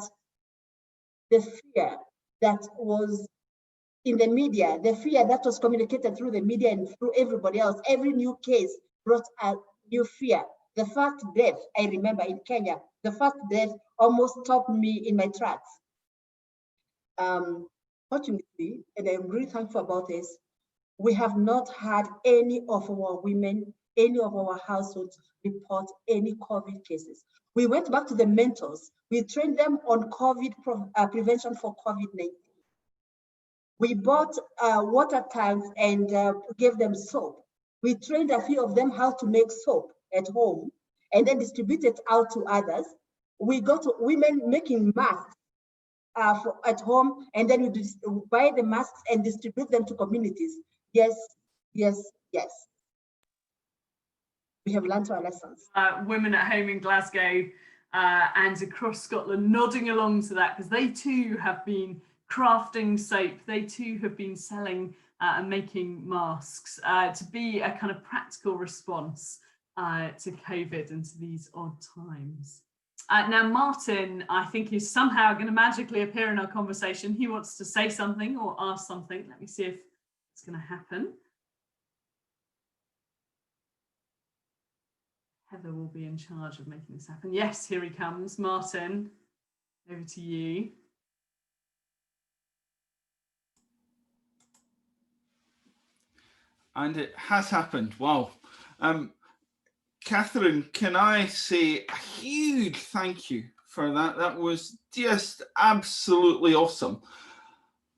the fear that was in the media, the fear that was communicated through the media and through everybody else, every new case brought a new fear. The first death, I remember in Kenya, the first death almost stopped me in my tracks. Fortunately, and I'm really thankful about this, we have not had any of our women, any of our households report any COVID cases. We went back to the mentors. We trained them on COVID prevention for COVID-19. We bought water tanks and gave them soap. We trained a few of them how to make soap at home and then distribute it out to others. We got women making masks at home, and then we buy the masks and distribute them to communities. Yes, yes, yes. We have learned our lessons. Women at home in Glasgow and across Scotland nodding along to that, because they too have been crafting soap. They too have been selling and making masks to be a kind of practical response to COVID and to these odd times. Now, Martin, I think, is somehow going to magically appear in our conversation. He wants to say something or ask something. Let me see if it's going to happen. Heather will be in charge of making this happen. Yes, here he comes. Martin, over to you. And it has happened. Wow. Catherine, can I say a huge thank you for that? That was just absolutely awesome.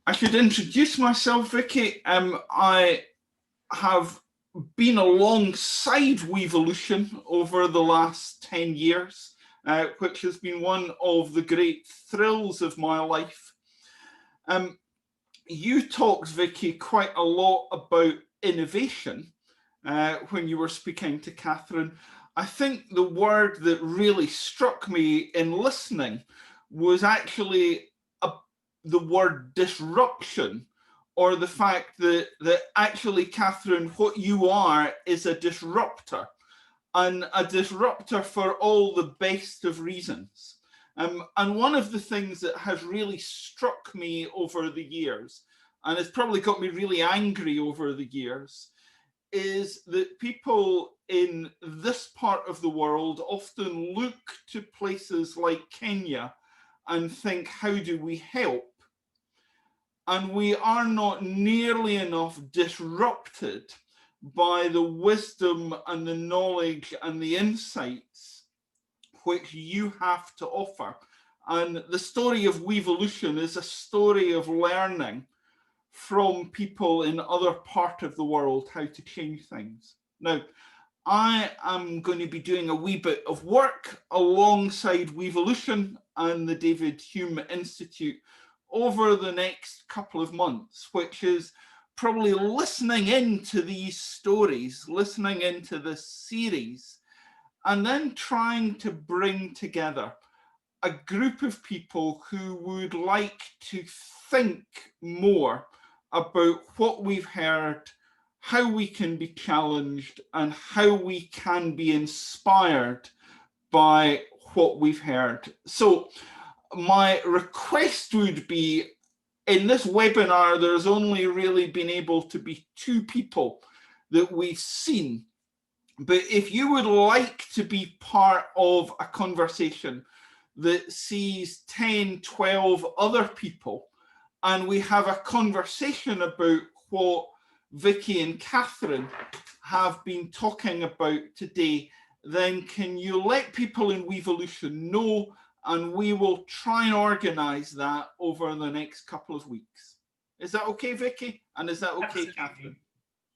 I should introduce myself, Vicki. I have been alongside WEvolution over the last 10 years, which has been one of the great thrills of my life. You talked, Vicki, quite a lot about innovation when you were speaking to Catherine. I think the word that really struck me in listening was actually the word disruption, or the fact that actually, Catherine, what you are is a disruptor, and a disruptor for all the best of reasons. And one of the things that has really struck me over the years, and it's probably got me really angry over the years, is that people in this part of the world often look to places like Kenya and think, how do we help? And we are not nearly enough disrupted by the wisdom and the knowledge and the insights which you have to offer. And the story of WEvolution is a story of learning from people in other parts of the world how to change things. Now, I am going to be doing a wee bit of work alongside WEvolution and the David Hume Institute over the next couple of months, which is probably listening into these stories, listening into this series, and then trying to bring together a group of people who would like to think more about what we've heard, how we can be challenged, and how we can be inspired by what we've heard. So my request would be, in this webinar, there's only really been able to be 2 people that we've seen. But if you would like to be part of a conversation that sees 10, 12 other people, and we have a conversation about what Vicki and Catherine have been talking about today, then can you let people in WEvolution know, and we will try and organise that over the next couple of weeks. Is that okay, Vicki? And is that okay, absolutely, Catherine?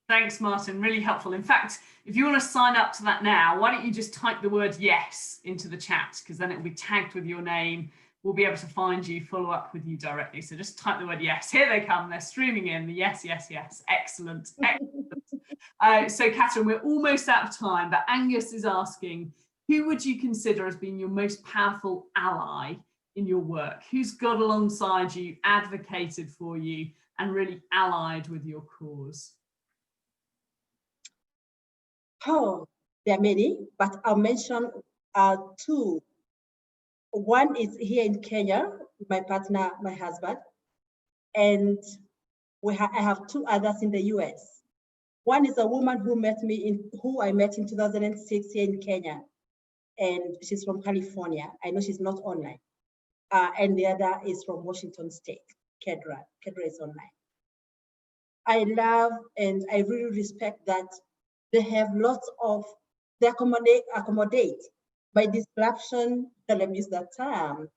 Thanks, Martin. Really helpful. In fact, if you want to sign up to that now, why don't you just type the word yes into the chat, because then it will be tagged with your name. We'll be able to find you, follow up with you directly. So just type the word yes. Here they come. They're streaming in. The yes, yes, yes. Excellent. Excellent. So, Catherine, we're almost out of time, but Angus is asking, who would you consider as being your most powerful ally in your work? Who's got alongside you, advocated for you, and really allied with your cause? Oh, there are many, but I'll mention 2. One is here in Kenya, my partner, my husband, and I have 2 others in the US. One is a woman who I met in 2006 here in Kenya, and she's from California. I know she's not online. And the other is from Washington State, Kedra. Kedra is online. I love and I really respect that they have lots of, they accommodate by disruption, let me use that term,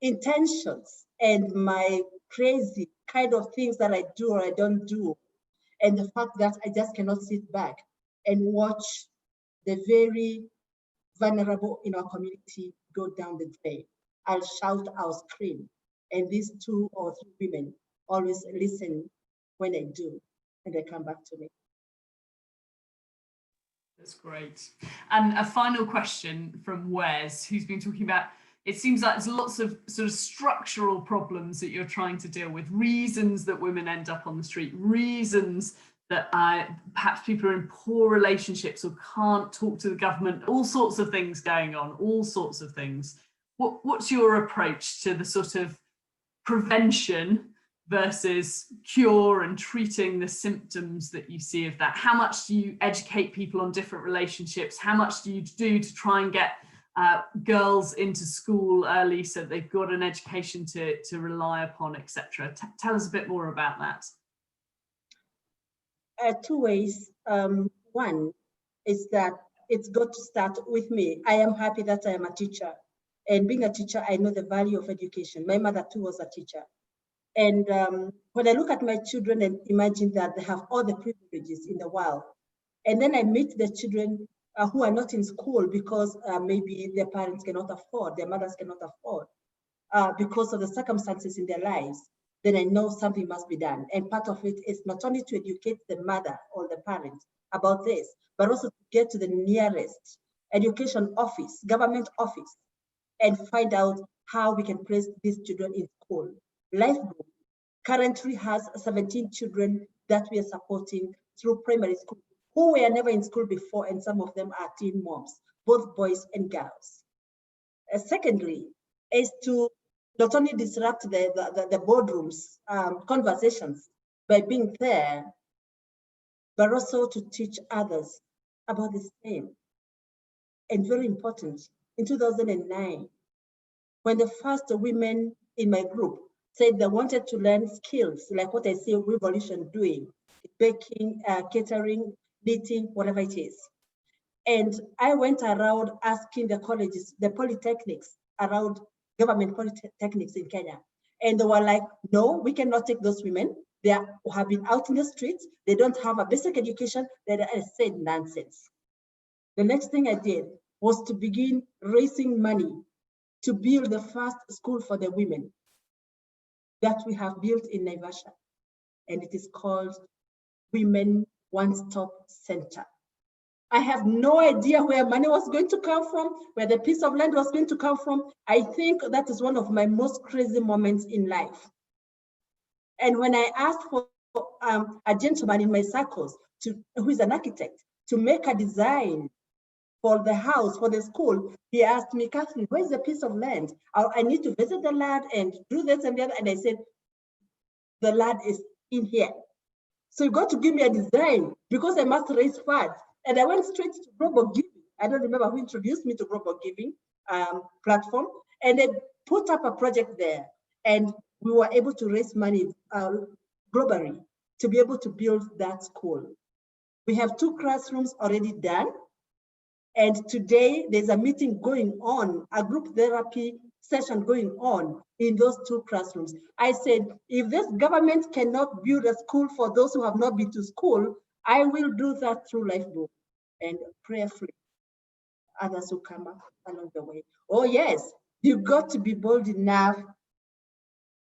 intentions and my crazy kind of things that I do or I don't do. And the fact that I just cannot sit back and watch the very vulnerable in our community go down the drain. I'll shout, I'll scream. And these 2 or 3 women always listen when I do, and they come back to me. That's great. And a final question from Wes, who's been talking about, it seems like there's lots of sort of structural problems that you're trying to deal with, reasons that women end up on the street, reasons that perhaps people are in poor relationships or can't talk to the government, all sorts of things going on, all sorts of things. What's your approach to the sort of prevention versus cure and treating the symptoms that you see of that? How much do you educate people on different relationships? How much do you do to try and get girls into school early so they've got an education to rely upon, etc.? Tell us a bit more about that. 2 ways. One is that it's got to start with me. I am happy that I am a teacher. And being a teacher, I know the value of education. My mother too was a teacher. And when I look at my children and imagine that they have all the privileges in the world, and then I meet the children who are not in school because maybe their parents cannot afford, their mothers cannot afford, because of the circumstances in their lives, then I know something must be done. And part of it is not only to educate the mother or the parent about this, but also to get to the nearest education office, government office, and find out how we can place these children in school. Lifeboat currently has 17 children that we are supporting through primary school, who were never in school before, and some of them are teen moms, both boys and girls. Secondly, is to not only disrupt the boardrooms conversations by being there, but also to teach others about the same. And very important, in 2009, when the first women in my group said they wanted to learn skills like what I see WEvolution doing, baking, catering, knitting, whatever it is. And I went around asking the colleges, the polytechnics around government polytechnics in Kenya. And they were like, no, we cannot take those women. They have been out in the streets. They don't have a basic education. That I said nonsense. The next thing I did was to begin raising money to build the first school for the women that we have built in Naivasha. And it is called Women One-Stop Center. I have no idea where money was going to come from, where the piece of land was going to come from. I think that is one of my most crazy moments in life. And when I asked for a gentleman in my circles, who is an architect, to make a design for the house, for the school, he asked me, Catherine, where's the piece of land? I need to visit the land and do this and that. And I said, the land is in here. So you got to give me a design because I must raise funds. And I went straight to Global Giving. I don't remember who introduced me to Global Giving platform. And they put up a project there. And we were able to raise money globally to be able to build that school. We have 2 classrooms already done. And today there's a meeting going on, a group therapy session going on in those 2 classrooms. I said, if this government cannot build a school for those who have not been to school, I will do that through Lifeboat and prayerfully. Others will come up along the way. Oh yes, you've got to be bold enough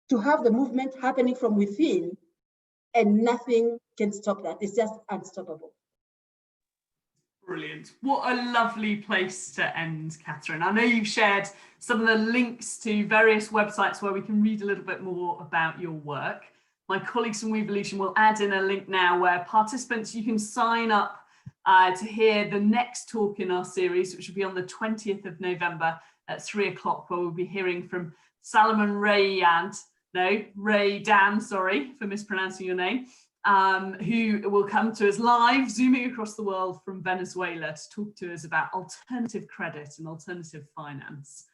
to have the movement happening from within, and nothing can stop that. It's just unstoppable. Brilliant. What a lovely place to end, Catherine. I know you've shared some of the links to various websites where we can read a little bit more about your work. My colleagues from WEvolution will add in a link now where participants, you can sign up to hear the next talk in our series, which will be on the 20th of November at 3 o'clock, where we'll be hearing from Salomon Raydan, sorry for mispronouncing your name, who will come to us live, zooming across the world from Venezuela to talk to us about alternative credit and alternative finance.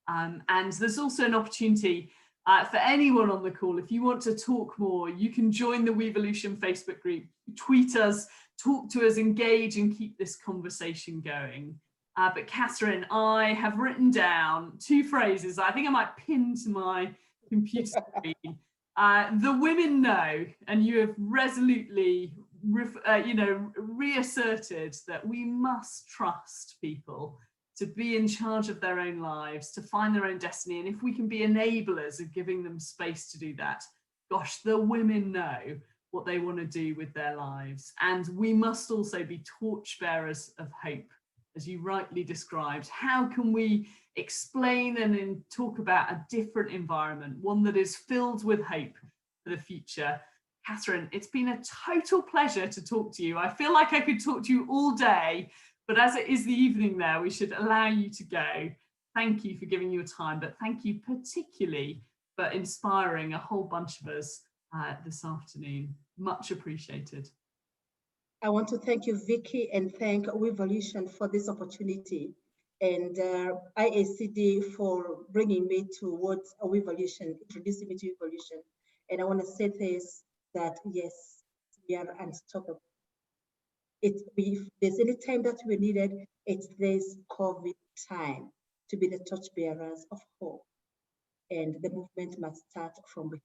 And there's also an opportunity for anyone on the call, if you want to talk more, you can join the WEvolution Facebook group, tweet us, talk to us, engage and keep this conversation going. But Catherine, I have written down 2 phrases I think I might pin to my computer screen. The women know, and you have resolutely reasserted that we must trust people to be in charge of their own lives, to find their own destiny. And if we can be enablers of giving them space to do that, gosh, the women know what they want to do with their lives. And we must also be torchbearers of hope, as you rightly described. How can we explain and talk about a different environment, one that is filled with hope for the future? Catherine, it's been a total pleasure to talk to you. I feel like I could talk to you all day, but as it is the evening there, we should allow you to go. Thank you for giving your time, but thank you particularly for inspiring a whole bunch of us this afternoon. Much appreciated. I want to thank you, Vicki, and thank WEvolution for this opportunity, and IACD for bringing me towards WEvolution, introducing me to WEvolution. And I want to say this, that yes, we are unstoppable. If there's any time that we needed, it's this COVID time to be the torchbearers of hope. And the movement must start from within.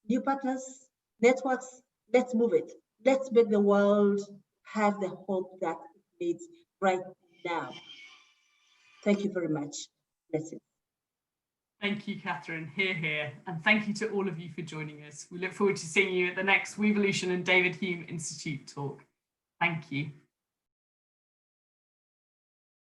New partners, networks, let's move it. Let's make the world have the hope that it needs right now. Thank you very much. Blessings. Thank you, Catherine. Hear, hear. And thank you to all of you for joining us. We look forward to seeing you at the next WEvolution and David Hume Institute talk. Thank you.